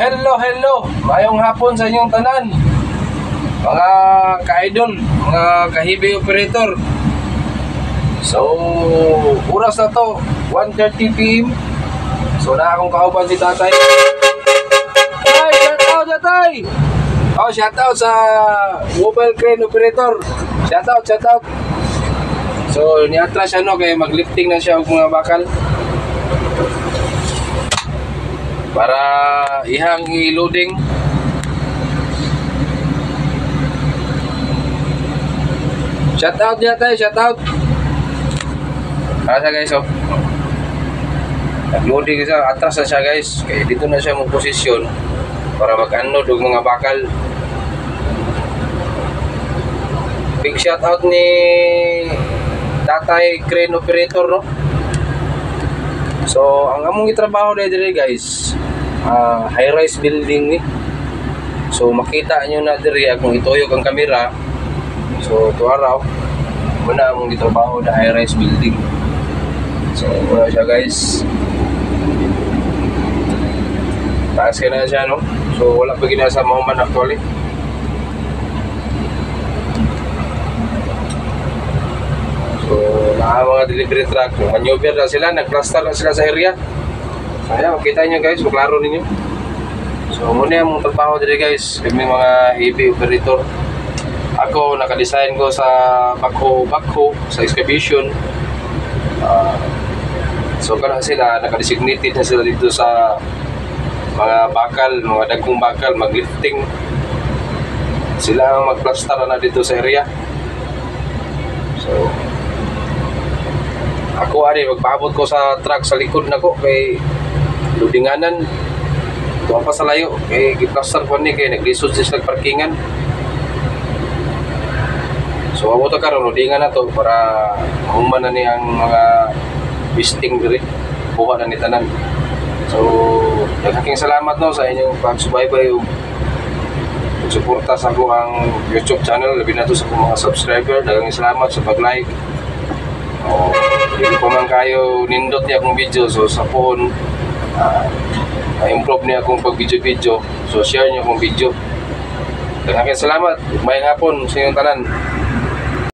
Hello, mayong hapon sa inyong tanan, mga ka-idol, mga ka-heavy operator. So, oras na to, 1:30 PM. So, na akong kauban si tatay. Ay, shoutout tatay! Oh, shoutout sa mobile crane operator. Shoutout. So, niatras siya no, kaya maglifting na siya og mga bakal para ihang i-loading. Shoutout niya tayo, shoutout. Siya guys, oh. Nag-loading siya, atras na siya guys. Kaya dito na siya mong posisyon para mag-unload og mga bakal. Big shoutout ni tatay crane operator, no? So, ang among gitrabaho diri guys, high-rise building ni. So, makita nyo na diri akong ituyok ang kamera. So, tuaraw, muna among gitrabaho na high-rise building. So, muna siya guys. Taas ka na siya, no? So, wala pa ginasa mahuman actually. So, mga delivery truck, maneuver na sila, nag-cluster na sila sa area. So, ayan, makita nyo guys, maklaro ninyo. So, muna yung trabaho dito guys, kami mga heavy operator. Ako, nakadesign ko sa backhoe, sa excavation. So, kana sila, nakadesignated na sila dito sa mga bakal, mga dagkong bakal, mag-lifting. Sila ang mag-cluster na dito sa area. So, ako magpaabot ko sa truck sa likod na ko kay loadinganan. Tuwa pa sa layo kay giplastar ko ni kay naglisod sa parkingan. So abot ka ron loadingan na to para mahuman na ni ang mga bisting diri. Buha na ni tanan. So daghang salamat no sa inyong pagsubaybay ug suporta sa ako ang YouTube channel, labi na to sa mga subscriber. Daghang salamat sa pag-like. Hindi pa man kayo nindot niya akong video, so sa phone improve niya akong pag-video, so share niyo akong video. Daghang salamat, mayang hapon sa inyong tanan.